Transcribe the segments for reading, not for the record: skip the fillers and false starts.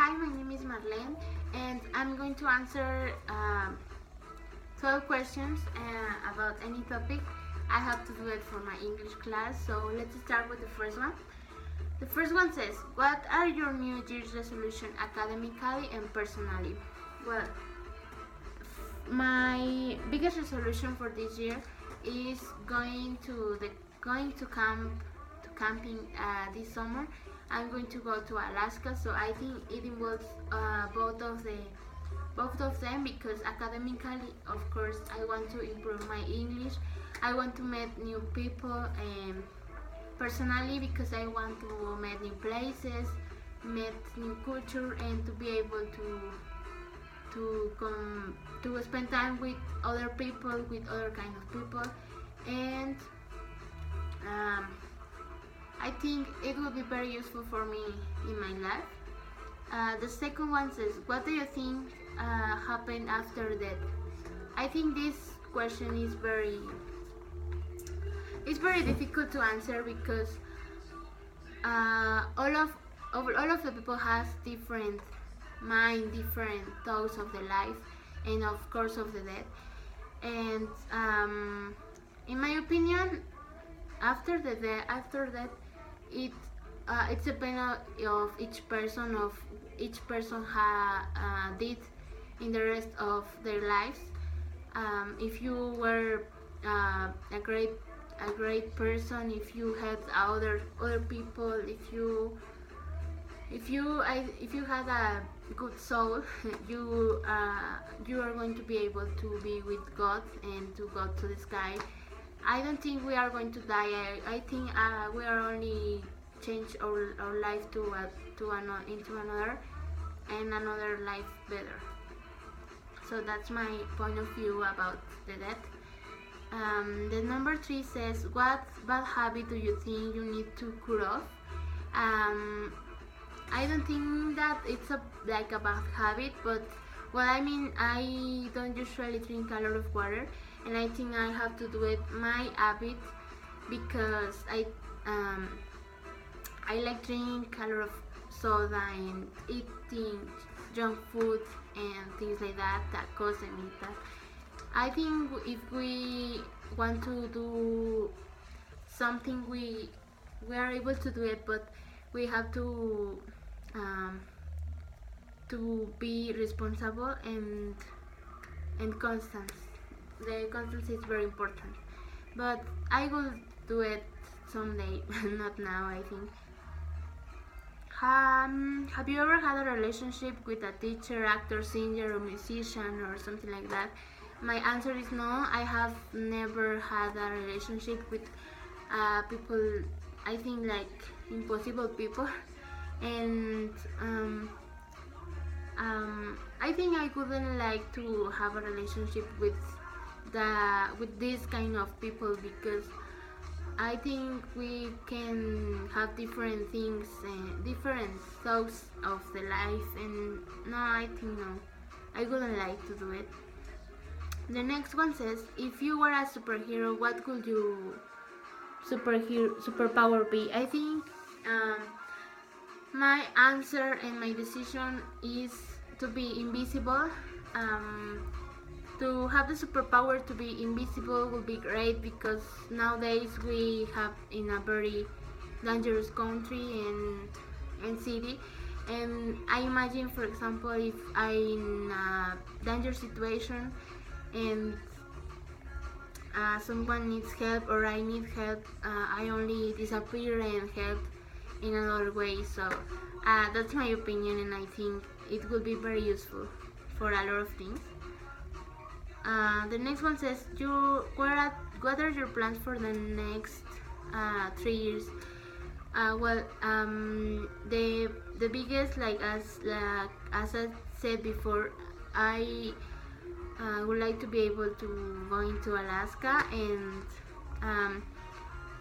Hi, my name is Marlene, and I'm going to answer 12 questions about any topic. I have to do it for my English class, so let's start with the first one. The first one says, what are your New Year's resolutions academically and personally? Well, my biggest resolution for this year is going to camping this summer. I'm going to go to Alaska, so I think it involves both of them because academically, of course, I want to improve my English. I want to meet new people, and personally because I want to meet new places, meet new culture, and to be able to spend time with other people, with other kind of people, and I think it will be very useful for me in my life. The second one says, what do you think happened after death? I think this question is very difficult to answer because all of the people has different mind, different thoughts of the life, and of course of the death. And in my opinion, after that, it's depend of each person did in the rest of their lives. If you were a great person, if you helped other people, if you had a good soul, you are going to be able to be with God and to go to the sky. I don't think we are going to die. I think we are only change our life into another life better. So that's my point of view about the death. The number 3 says, what bad habit do you think you need to cut off? I don't think that it's a bad habit, but I don't usually drink a lot of water, and I think I have to do it my habit because I like drink a lot of soda and eating junk food and things like that, tacos and that. I think if we want to do something, we are able to do it, but we have to be responsible and constant. The constancy is very important, but I will do it someday, not now, I think. Have you ever had a relationship with a teacher, actor, singer, or musician, or something like that? My answer is no. I have never had a relationship with people, I think, like impossible people, and I think I wouldn't like to have a relationship with this kind of people because I think we can have different things, different thoughts of the life, and no, I think no, I wouldn't like to do it. The next one says, if you were a superhero, what could your superpower be? I think my answer and my decision is to be invisible. To have the superpower to be invisible would be great because nowadays we have in a very dangerous country and city, and I imagine, for example, if I'm in a dangerous situation and someone needs help or I need help, I only disappear and help in another way. So that's my opinion, and I think it will be very useful for a lot of things. The next one says, what are your plans for the next 3 years? The biggest, as I said before, I would like to be able to go into Alaska, and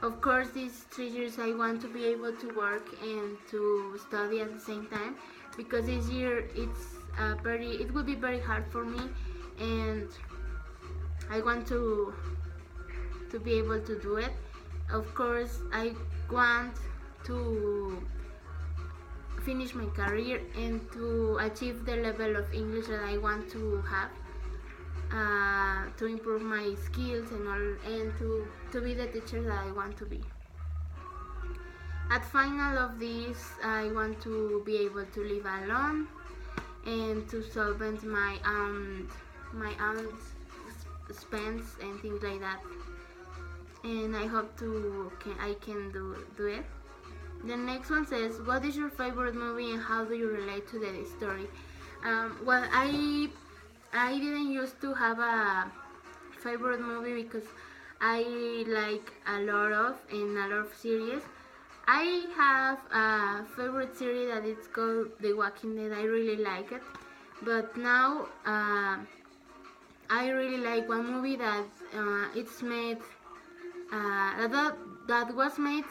of course these 3 years I want to be able to work and to study at the same time, because this year it will be very hard for me, and I want to be able to do it. Of course, I want to finish my career and to achieve the level of English that I want to have, to improve my skills and all, and to be the teacher that I want to be. At final of this, I want to be able to live alone and to solvent my own spends and things like that. And I hope I can do it. The next one says, what is your favorite movie and how do you relate to the story? Well, I didn't used to have a favorite movie because I like a lot of series. I have a favorite series that it's called The Walking Dead. I really like it, but now I really like one movie that it's made that was made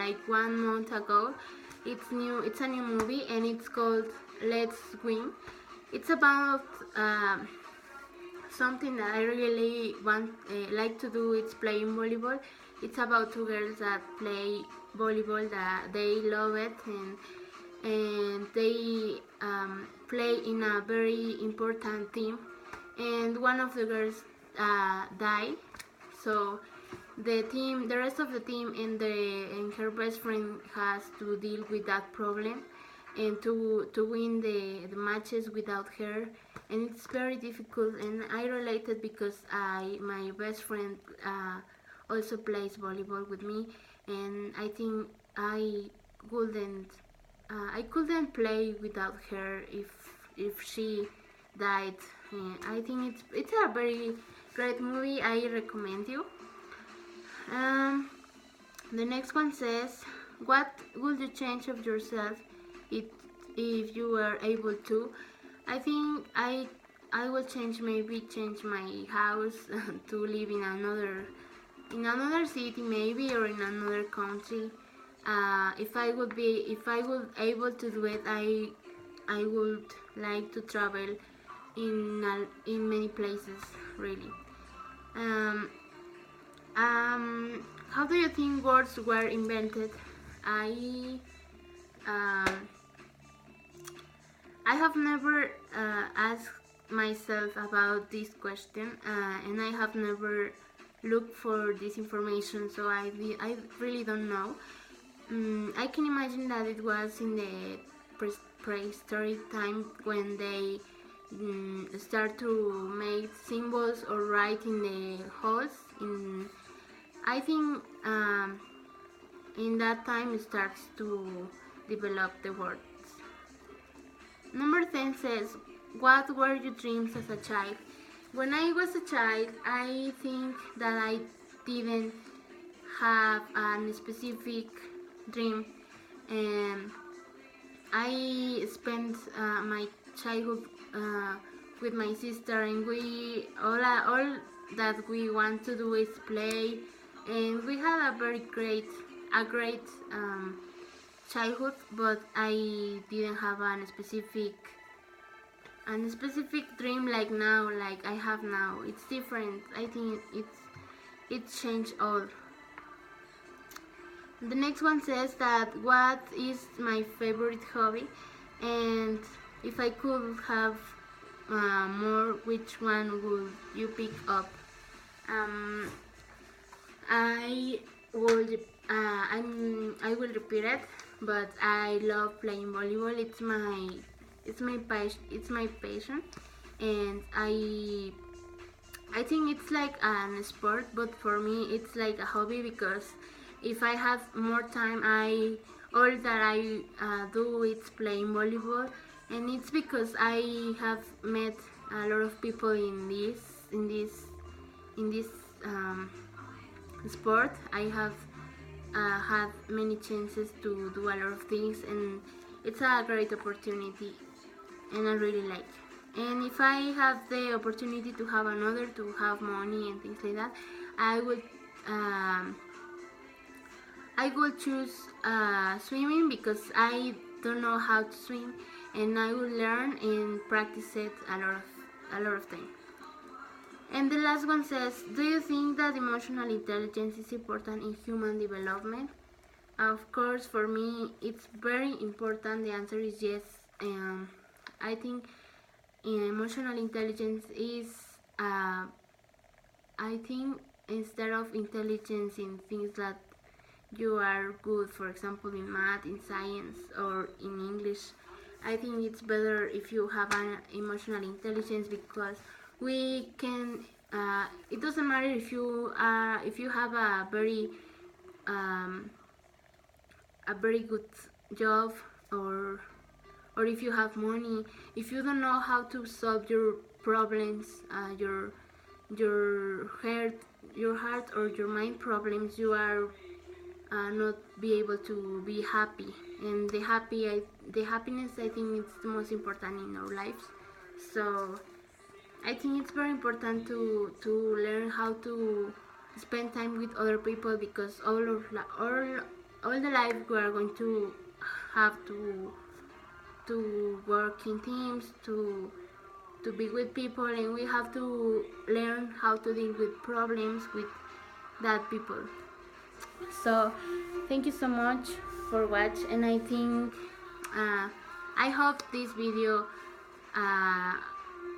like 1 month ago. It's new. It's a new movie and it's called Let's Win. It's about something that I really like to do. It's playing volleyball. It's about 2 girls that play volleyball, that they love it, and they play in a very important team, and one of the girls died. So the rest of the team and her best friend has to deal with that problem and to win the matches without her, and it's very difficult. And I related because my best friend also plays volleyball with me, and I think I couldn't play without her if she died. I think it's a very great movie. I recommend you. The next one says, what would you change of yourself if you were able to? I think I will change my house to live in another city maybe, or in another country. If I would able to do it, I would like to travel in many places, really. How do you think words were invented? I have never asked myself about this question, and I have never looked for this information, so I really don't know. I can imagine that it was in the prehistoric time when they start to make symbols or write in the holes. I think in that time it starts to develop the words. Number 10 says, what were your dreams as a child? When I was a child, I think that I didn't have a specific dream, and I spent my childhood with my sister, and we all that we want to do is play, and we had a great childhood, but I didn't have a specific dream like now, like I have now. It's different. I think it's changed all. The next one says that what is my favorite hobby, and if I could have more, which one would you pick up? I will repeat it, but I love playing volleyball. It's my passion, and I think it's like a sport, but for me it's like a hobby, because if I have more time, all that I do is playing volleyball, and it's because I have met a lot of people in this sport. I have had many chances to do a lot of things, and it's a great opportunity, and I really like it. And if I have the opportunity to have another, to have money and things like that, I would choose swimming, because I don't know how to swim, and I will learn and practice it a lot of time. And the last one says, do you think that emotional intelligence is important in human development? Of course, for me, it's very important. The answer is yes. I think emotional intelligence is, I think, instead of intelligence in things that you are good, for example, in math, in science, or in English, I think it's better if you have an emotional intelligence, because we can. It doesn't matter if you have um, a very good job, or if you have money. If you don't know how to solve your problems, your heart or your mind problems, you are not be able to be happy. And the happiness, I think it's the most important in our lives. So I think it's very important to learn how to spend time with other people, because all the life we are going to have to work in teams, to be with people, and we have to learn how to deal with problems with that people. So thank you so much for watching, and I think I hope this video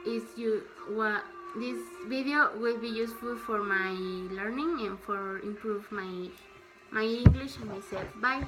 is you what this video will be useful for my learning and for improve my English and myself. Bye.